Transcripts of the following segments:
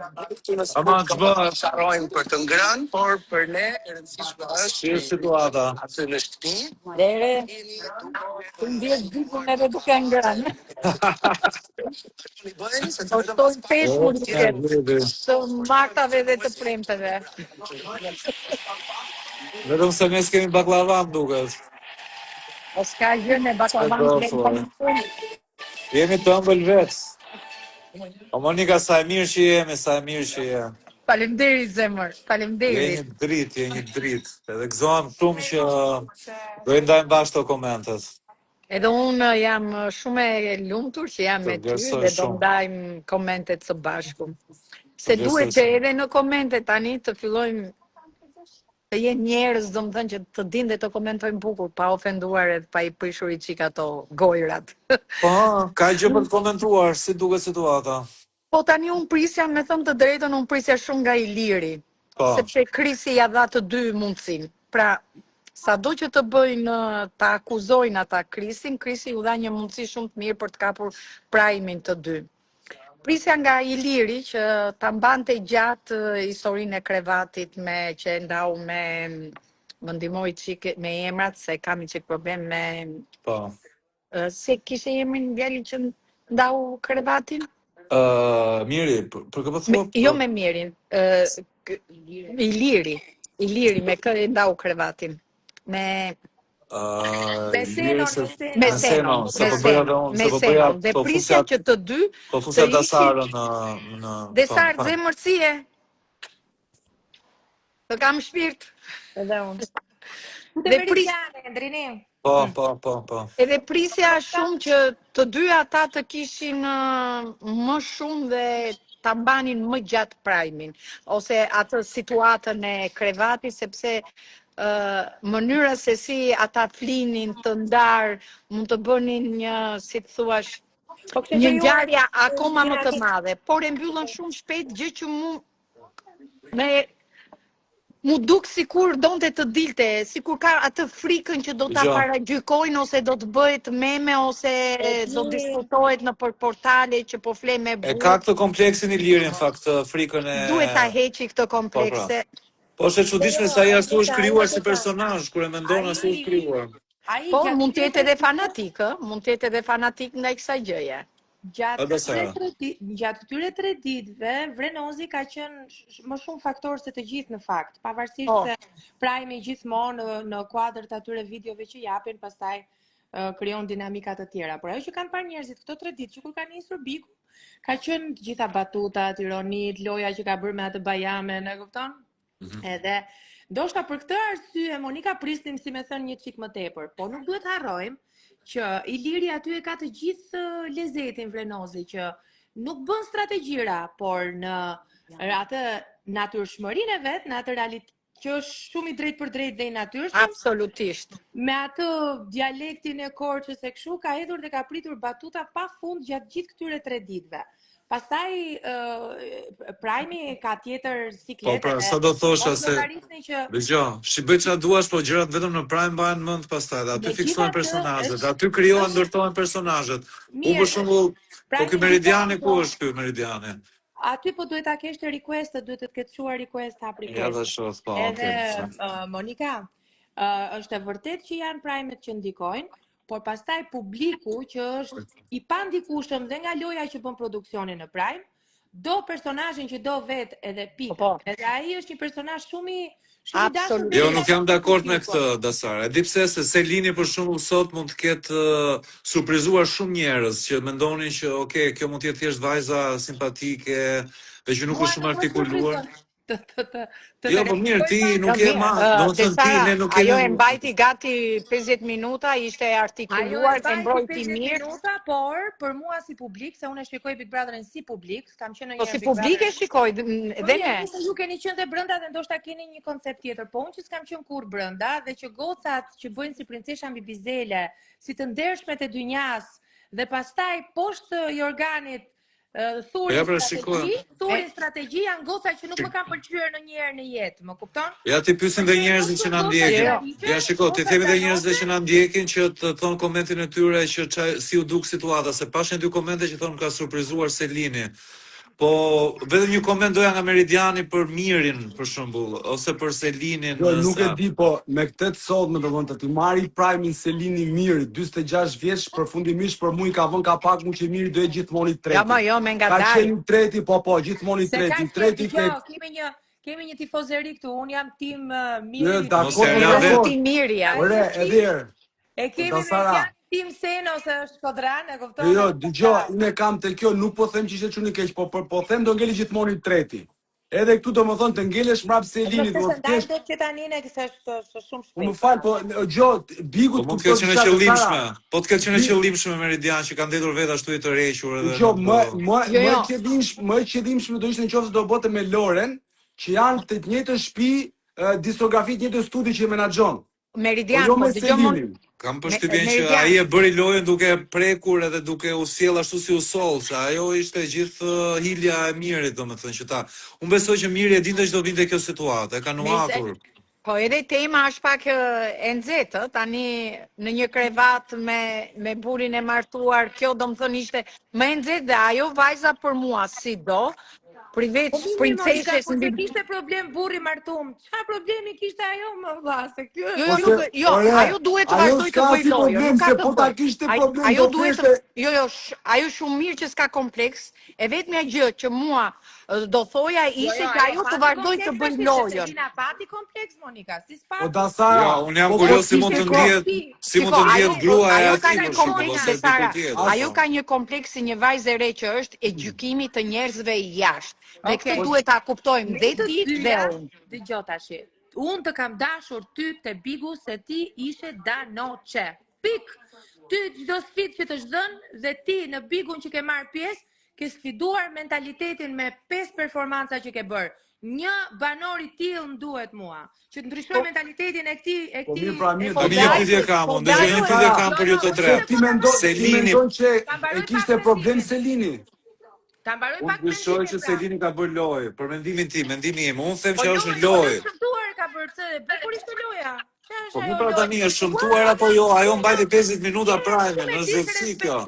Ama ç'bë? Sharojmë për të ngrënë, por për ne e rëndësishme është Si është situata? aty në shtëpi. Dere, të ndjes dikun edhe duke ngrënë. I bëjnë se Po shtojnë peshku duke Vedi. të martave dhe të premteve. Vetëm se ne s'kemi baklava duket. O s'ka gjë në baklavan të Jemi të ëmbël vetë. O Monika, sa e mirë që jemi, sa e mirë që je. Faleminderit zemër, Je faleminderit. një dritë, je një dritë. Edhe gëzohem shumë që do i ndajmë bashkë të komentet. Edhe unë jam shumë e lumtur që jam me ty vlerësoj dhe do shumë. ndajmë komentet së bashku. Se vlerësoj duhet që shumë. edhe në komente tani të fillojmë të jenë njerëz, domethënë që të dinë dhe të komentojnë bukur, pa ofenduar edhe pa i prishur i çik ato gojrat. Po, ka gjë për të komentuar, si duket situata. Po tani unë prisja, me thëmë të drejtën, unë prisja shumë nga Iliri. Po. Sepse Krisi ja dha të dy mundësin. Pra, sado që të bëjnë, të akuzojnë ata Krisin, Krisi u dha një mundësi shumë të mirë për të kapur prajmin të dy. Prisja nga Iliri që ta mbante gjatë historinë e krevatit me që ndau me më ndihmoi çik me emrat se kam një çik problem me Po. se kishte emrin djali që ndau krevatin. Miri, për këtë po thua? Jo me Mirin, Iliri me kë e ndau krevatin. Me Meseno, sa po bëja dhe unë, sa po bëja, Dhe prisja që të dy po fusja dasarën në... Desar zemërsie. Të kam shpirt. Edhe unë. Dhe prisja, Endrini. Po. edhe prisja shumë që të dy ata të kishin më shumë dhe ta mbanin më gjatë prajmin, ose atë situatën e krevatit, sepse mënyra se si ata flinin të ndarë, mund të bënin një, si të thuash, një ngjarje akoma më të madhe, por e mbyllën shumë shpejt, gjë që mu duk sikur donte të dilte, sikur ka atë frikën që do ta paragjykojnë ose do të bëhet meme ose do diskutohet në për portale që po fle me burr. E ka këtë kompleksin i lirë, në fakt, frikën e... Duhet ta heqi këtë komplekse. Po është e çuditshme se ai ashtu është krijuar si personazh, kur e mendon ashtu është krijuar. Po mund të jetë edhe fanatik, mund të jetë edhe fanatik ndaj kësaj gjëje. Gjatë këtyre 3 ditëve, Vrenozi ka qenë më shumë faktor se të gjithë në fakt, pavarësisht se prajmi gjithmonë në kuadër të atyre videove që japin, pastaj krijon dinamika të tjera. Por ajo që kanë parë njerëzit këto 3 ditë, që kur ka nisur biku, ka qenë të gjitha batutat, ironit, loja që ka bërë me atë bajamen, e kupton? Edhe ndoshta për këtë arsye Monika prisnim si me thënë një çik më tepër, po nuk duhet harrojmë që Iliri aty e ka të gjithë lezetin Vrenozi, që nuk bën strategjira, por në atë natyrshmërinë e vet, në atë realitet që është shumë i drejtë për drejtë dhe i natyrshëm. Absolutisht. Me atë dialektin e Korçës e kështu ka hedhur dhe ka pritur batuta pafund gjatë gjithë këtyre 3 ditëve. Pastaj prajmi ka tjetër sikletë. Po pra, sa do thosha se dëgjoj, bëj çfarë duash, po gjërat vetëm në prajm mbahen mend pastaj, dhe aty fiksojnë personazhet, aty krijohen, ndërtohen personazhet. Unë për shembull, po ky Meridiani ku është ky Meridiani? Aty po duhet ta kesh të request, duhet të ketë çuar request hap request. Ja dhe shoh, po. Edhe Monika, është e vërtetë që janë prajmet që ndikojnë, por pastaj publiku që është i pandikueshëm dhe nga loja që bën produksionin në Prime, do personazhin që do vetë edhe pikë. Edhe ai është një personazh shumë i dashur. Jo, nuk jam dakord me këtë, Dasara. E di pse, se Selini për shembull sot mund të ketë surprizuar shumë njerëz që mendonin që okay, kjo mund të jetë thjesht vajza simpatike dhe që nuk është shumë artikuluar. Jo, po mirë, ti nuk je ma, do të thënë ti, ne nuk kemi... Ajo e mbajti gati 50 minuta, ishte artikuluar, e mbrojti mirë. 50 minuta, por për mua si publik, se unë e shikoj Big Brotherin si publik, s'kam qenë Po si publik e shikoj, dhe ne. Ju keni qenë dhe brenda dhe ndoshta keni një koncept tjetër, po unë që s'kam qenë kur brenda, dhe që gocat që bëjnë si princesha mbi bizele, si të ndershmet e dynjas, dhe pastaj poshtë Jorganit, thurin strategji janë goca që nuk më kanë pëlqyer ndonjëherë në jetë, më kupton? Ja ti pyesin dhe njerëzit që na ndjekin. Ja shiko, ti themi dhe njerëzve që na ndjekin që të thonë komentin e tyre që si u duk situata, se pashin 2 komente që thonë ka surprizuar Selini. Po vetëm një koment doja nga Meridiani për Mirin, për shembull, ose për Selinin. Jo, nuk e di, po me këtë të sot më dëvon të ti marri Prime-in Selini Miri, 46 vjeç, përfundimisht për mu i ka vën ka pak mu që Miri do e gjithmonë i treti. Ja, ma jo, me nga Ka daj. qenë treti, po, gjithmonë i treti. Treti ke... Kemi një tifozeri këtu, unë jam tim Jo, Miri. dakor, Ti Miri, ja. Ore, edhe E kemi me Sara. Tim Seno ose Shkodran, e kupton? Jo, dëgjoj, unë kam te kjo, nuk po them që ishte çuni keq, po them do ngeli gjithmonë i treti. Edhe këtu domethënë të ngelesh mbrap Selinit, do të kesh. Do të tani ne se është shumë shpejt. Më fal, po gjo, Bigut mund të ketë qenë qëllimshme. Po të ketë qenë qëllimshme Meridian që kanë ndetur vetë ashtu i të rrequr edhe. Jo, më qëllimshme do ishte nëse do bote me Loren, që janë të njëjtën shtëpi, diskografi të njëjtën studi që menaxhon. Meridian, po dëgjoj. Kam përshtypjen që ai e bëri lojën duke prekur edhe duke u sjell ashtu si u soll, se ajo ishte gjithë hilja e Mirit, domethënë që ta. Unë besoj që Miri e dinte që do vinte kjo situatë, e ka nuhatur. Po edhe tema është pak e nxehtë, tani në një krevat me burrin e martuar, kjo domethënë ishte më e nxehtë dhe ajo vajza për mua sido privet princeshës mbi kishte problem burri martum. Çfarë problemi kishte ajo më vlla se kjo? Jo, ajo duhet të vazhdoj të bëjë lojë. Nuk ka po ta kishte problem. Ajo duhet ajo shumë mirë që s'ka kompleks. E vetmja gjë që mua do thoja ishte që ajo të vazhdoj të bëjë lojën. Selina pati kompleks Monika, si s'pati. Po da Sara, unë jam kurioz si mund të ndihet grua e atij për shembull, ose diku tjetër. Ajo ka një kompleks si një vajzë e re që është e gjykimit të njerëzve jashtë. Dhe këtë duhet ta kuptojmë dhe ti dhe unë. Dëgjoj tash. Unë të kam dashur ty te Bigu se ti ishe danoçe. Pik. Ty çdo sfidë që të zhdën dhe ti në Bigun që ke marrë pjesë, ke sfiduar mentalitetin me 5 performanca që ke bërë. Një banor i tillë më duhet mua, që të ndryshoj mentalitetin e këtij. Po mirë, pra mirë. Tani një pyetje kam, ndërsa një pyetje kam për ju të tre. Ti mendon që e kishte problem Selini? Ta mbaroj pak mendimin. Unë besoj që Selini ka bërë lojë, për mendimin tim, mendimi im. Unë them që është në lojë. Po shëmtuar ka bërë se bukur ishte loja. Po më pra tani është shëmtuar apo jo? Ajo mbajti 50 minuta prime, në zëvsi kjo.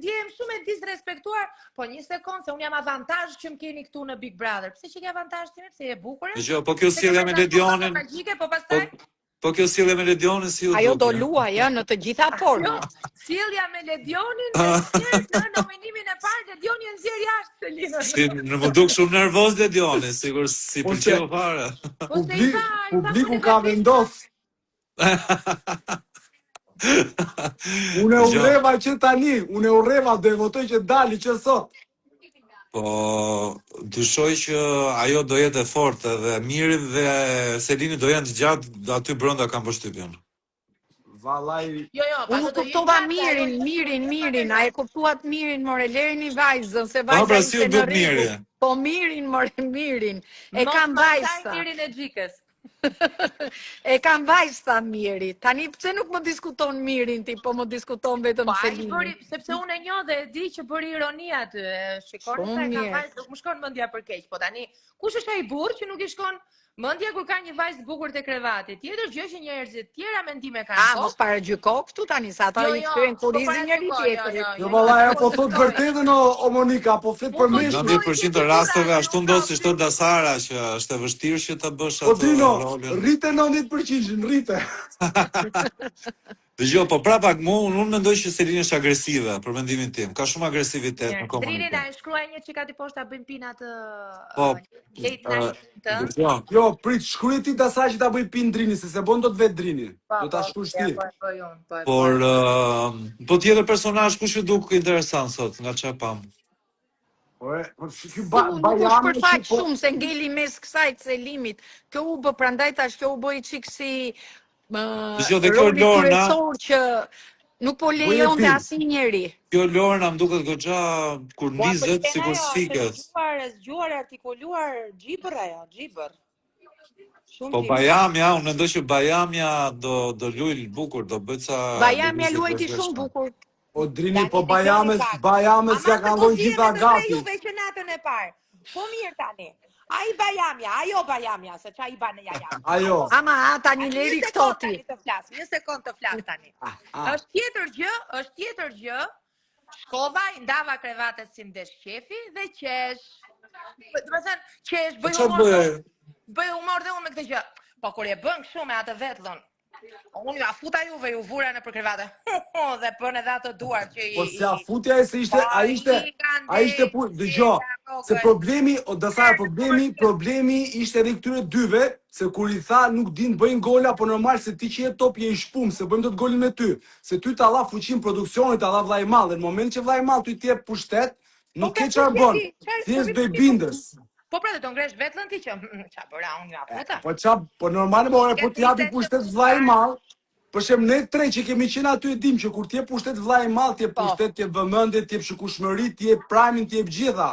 Ndjehem shumë e disrespektuar, po një sekond se unë jam avantazh që më keni këtu në Big Brother. Pse që ke avantazh ti, pse je bukur? Dgjoj, po kjo sjellja me Ledionin. Po pastaj Po kjo sjellja me Ledionin si u duk? Ajo do luaj në të gjitha forma. Sjellja me Ledionin në nominimin e parë, Ledioni nxjerr jashtë Selina. Si në më duk shumë nervoz Ledioni, sigur si pëlqeu fare. Publiku ka vendos. Unë e urreva që tani, unë e urreva do e votoj që dali që sot. Po, dyshoj që ajo do jetë e fortë dhe Miri dhe Selini do janë të gjatë aty brenda kam përshtypjen. Vallai. Unë kuptova Mirin, a e kuptuat Mirin, more lerni vajzën, se vajza pra si u duk Miri? Po Mirin, e kam vajza. Mirin e xhikës. E kam vajzë tha Miri. Tani pse nuk më diskuton Mirin ti, po më diskuton vetëm Selinin. Sepse unë e njoh dhe e di që bëri ironi aty. Shikoni se ka vajzë, nuk më shkon mendja për keq, po tani kush është ai burr që nuk i shkon mendja kur ka një vajzë bukur te krevati? Tjetër gjë që njerëzit tjera mendime kanë. Mos paragjyko këtu tani sa ata i kthyen kurizin njëri tjetrit. Jo vallai, apo thot vërtetën o Monika, po flet për mesh. Në 10% të rasteve ashtu ndodh si çdo Dasara që është e vështirë që ta bësh atë rolin. Rrite 90%, rrite. Dgjoj, po prapa unë mendoj që Selina është agresive për mendimin tim. Ka shumë agresivitet në komunikim. Drini na shkruaj një çika ti poshta bëjmë pinat late night. Jo, prit, shkruaj ti Dasar që ta bëj pin Drini, se bën dot vet Drini. Do ta shkruash ti. Por po tjetër personazh kush ju duk interesant sot nga çfarë pam? Nuk është për faq shumë se ngeli mes kësaj të Selimit. Kjo u bë prandaj tash kjo u bë i çik si roli kryesor që nuk po lejon dhe asnjëri. Kjo Lorna më duket goxha kur nizet sikur sfiket. Është zgjuar, artikuluar, xhibër ajo, xhibër. Po Bajamja, unë mendoj që Bajamja do luaj bukur, do bëj ca. Bajamja luajti shumë bukur. O Drini, po Bajamës ja kanë dhënë gjitha gati. Juve që natën e parë. Po mirë tani. Ai Bajamja, ajo Bajamja, se çai banë ja. Ajo. Ama tani leri këto ti. Një sekond të flas tani. Është tjetër gjë Shkova, i ndava krevatet si mdesh qefi dhe qesh. Do të thënë, qesh, bëj Çfarë humor. bëj? Bëj humor dhe unë me këtë gjë. Po kur e bën kështu me atë vetlën, unë ja futa juve, ju vura në për krevate. Dhe bën edhe ato duar që i... Po se a futja e se ishte, a ishte dëgjo, se problemi, o Dasara, problemi ishte edhe këtyre dyve, se kur i tha nuk din bëjnë gola, po normal se ti që je top je i shpum, se bëjmë do të golin me ty. Se ty ta dha fuqin produksionit, ta dha vllai i madh, në moment që vllai i madh ty ti jep pushtet, nuk ke çfarë bën. Thjesht do i bindesh. Po pra do të ngresh vetlën ti që ç'a bëra unë ja futa. Po normal po ti japi pushtet vllai i madh. Për shemb ne tre që kemi qenë aty e dim që kur ti jep pushtet vllai i madh, ti jep pushtet, ti jep vëmendje, ti jep shikueshmëri, ti jep primin, ti jep gjitha.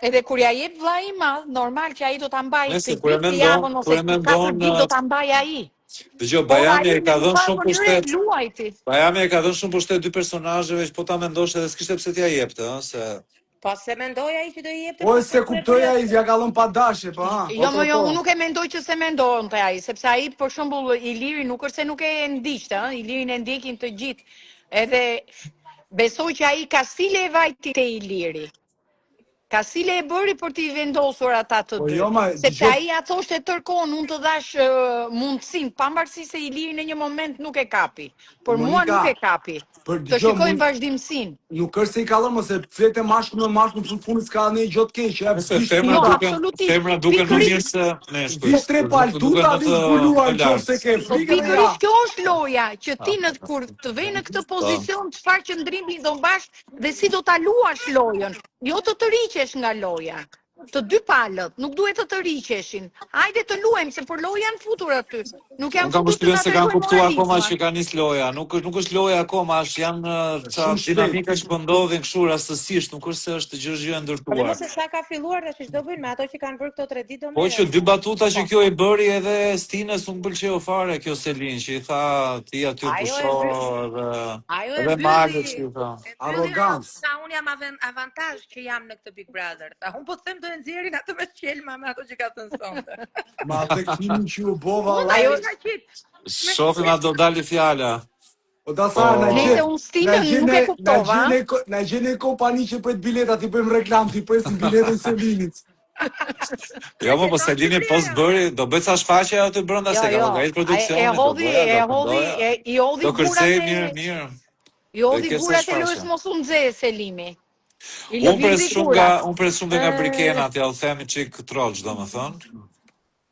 Edhe kur ja jep vllai i madh, normal që ai do ta mbajë Nëse kur e mendon, do ta mbajë ai. Dëgjoj, Bajami e ka dhënë shumë pushtet. Luajti. Bajami e ka dhënë shumë pushtet dy personazheve, që po ta mendosh edhe s'kishte pse t'ia jepte, ëh, se Po se mendoj ai që do i jepte. Po se kuptoj ai ja ka dhënë pa dashje, po ha. Jo, unë nuk e mendoj që se mendonte ai, sepse ai për shembull Iliri nuk është se nuk e ndiqte, ëh, Ilirin e ndjekin të gjithë. Edhe besoj që ai ka sile e vajti te Iliri. Ka sile e bëri për t'i vendosur ata të dy. Sepse ai ja thoshte tërkohën unë të dash mundësinë, pavarësisht se Iliri në një moment nuk e kapi. Por mua nuk e kapi. Të shikojmë vazhdimsinë. Nuk është se i ka dhënë, mos e flete mashkull me mashkull në fund s'ka ndonjë gjë të keqe. Femra duken më mirë se ne shkoj. Vish tre paltuta, vish zbuluar nëse ke frikë. Pikërisht kjo është loja, që ti kur të vjen në këtë pozicion, çfarë qëndrimi do mbash dhe si do ta luash lojën. Jo të tëriqesh nga loja. Të dy palët, nuk duhet të tëriqeshin. Hajde të luajmë, se për loja janë futur aty. Nuk janë futur të se kanë kuptuar akoma që ka nis loja. Nuk është loja akoma, janë dinamika që po ndodhin kështu rastësisht, nuk është se është gjë e ndërtuar. Nëse sa ka filluar tash ç'do bëjnë me ato që kanë bërë këto 3 ditë do më. Po që dy batuta që kjo i bëri edhe Stinës nuk pëlqeu fare kjo Selin, që i tha ti aty pusho edhe magët që i tha. Arrogancë. Sa unë jam avantazh që jam në këtë Big Brother. Unë po them do e nxjerrin atë me qelma me ato që ka thënë sonte. Ma atë kimin që u bova. Ajo shofim atë do dali fjala. O Dasara, na gjene kompani që pret bileta, ti bëjmë reklam, ti presim biletën Selinit. Jo, po Selini post bëri, do bëj sa shfaqje aty brenda se ka ngajt produksioni. I hodhi do kërcej mirë. I hodhi gurat e lojës mos u nxe Selimi. Unë pres shumë nga Brikena, t'ja u themi çik troll, domethënë.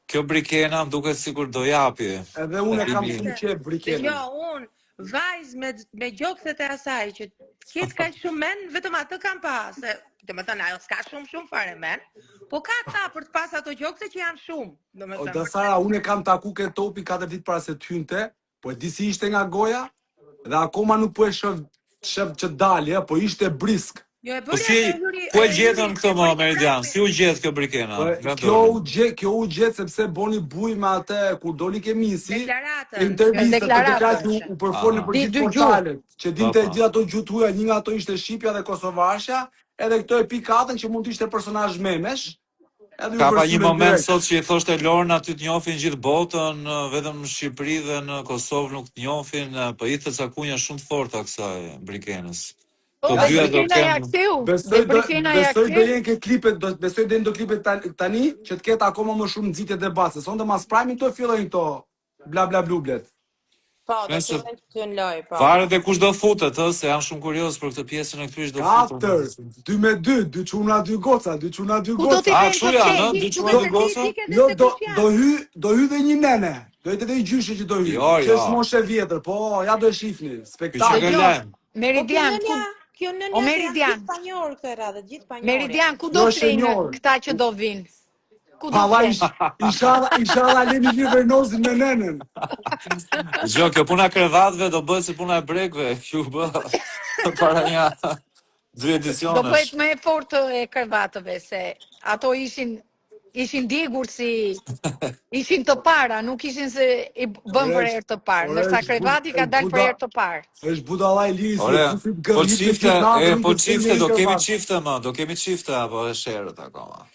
Kjo Brikena më duket sikur do japi. Edhe unë kam shumë qejf Brikena. Jo, unë vajzë me gjokset e asaj që ketë kaq shumë men, vetëm atë kam pas. Domethënë ajo s'ka shumë fare men, po ka ta për të pas ato gjokse që janë shumë, domethënë. O Dasara, unë kam taku ke topi 4 ditë para se të hynte, po e di si ishte nga goja, dhe akoma nuk po e shef që dalje, po ishte brisk. Po ku e gjetën këtë më Meridian? Si u gjet kjo Brikena? Kjo u gjet sepse boni buj me atë kur doli Kemisi. Intervistat u përfolën për gjithë portalet. Që dinte gjithë ato gjutuja, një nga ato ishte Shqipja dhe Kosovashja, edhe këto e pikatën që mund të ishte personazh memesh. Ka pa një moment sot që i thoshte Lorna aty të njohin gjithë botën, vetëm në Shqipëri dhe në Kosovë nuk të njohin, po i thë cakunja shumë të forta kësaj Brikenës. Besoj do jenë ke klipet, besoj do jenë do klipet tani që të ketë akoma më shumë nxitje debat, se sonte mas prime to fillojnë këto bla bla blublet. Po, do të thënë loj, po. Varet e kush do futet, se jam shumë kurioz për këtë pjesën e këtyre do futet. 2 me 2, 2 çuna 2 goca, 2 çuna 2 goca. A kështu janë, 2 çuna 2 goca? Jo, do hy dhe një nene. Do jetë edhe një gjyshe që do hy. Që është moshe vjetër, po ja do e shihni. Spektakël. Meridian, kjo nënja janë spanjor këtë radhë, gjithë spanjorë. Meridian, ku do shtrejnë këta që do vinë? Ku do shtrejnë? Inshallah lemi një vernozin me nenën. Gjo, kjo puna krevatëve do bëhet si puna e brekve. Kjo bëhet para një 2 edicionesh. Do bëhet më e fortë e krevatëve, se ato ishin djegur si ishin të para, nuk ishin se i bën për herë të parë. Ndërsa krevati ka dalë për herë të parë. Është budallaj liri se po çifte, do kemi çifte më, do kemi çifte apo është herët akoma.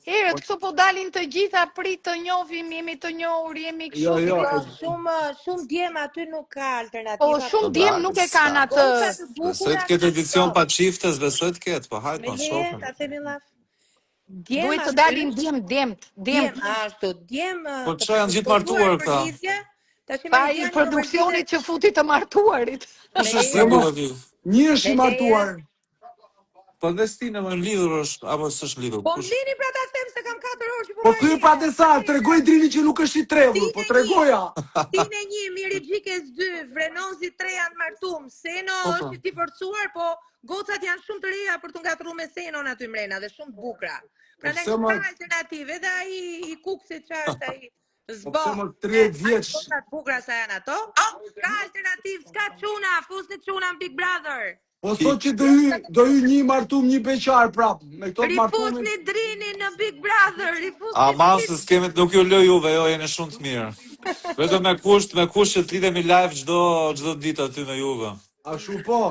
Erët këto po dalin të gjitha, prit të njohim, jemi të njohur, jemi kështu. Shumë djem aty nuk ka Po alternativa. shumë djem nuk e kanë atë. Besoj të ketë edicion pa çiftes, besoj të ketë, po hajt Me mos le, shohim. ta themi llaf. Duhet të dalin djemt. Ashtu, djem. Po çfarë janë gjithë martuar këta? Pa i produksionit që futi të martuarit. Kush është singull aty? Një është i martuar. Po Vestina më lidhur është apo s'është lidhur? Po mlini pra ta them se kam 4 orë që Po ky pa desar, tregoj Drini që nuk është i trevur, po tregoja. Tine 1, Miri Gjikes 2, Vrenozi 3 janë martum, Seno është i divorcuar, po gocat janë shumë të reja për të ngatruar me Senon aty mrena dhe shumë të bukura. Prandaj ka alternativë, edhe ai i Kuksit çfarë ai zbo. Po 30 vjeç. Gocat bukura sa janë ato? Ka alternativë, s'ka çuna, fusni çuna në Big Brother. Po sot që do hy një martum, një beqar prap, me këto martumin. Rifusni Drini në Big Brother, rifusni. Ama se s'kemi nuk ju lë juve, jo jeni shumë të mirë. Vetëm me kusht që të lidhemi live çdo ditë aty me juve. Ashtu po.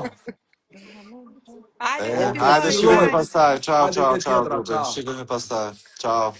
Hajde shikojmë pastaj. Ciao. Shikojmë pastaj. Ciao.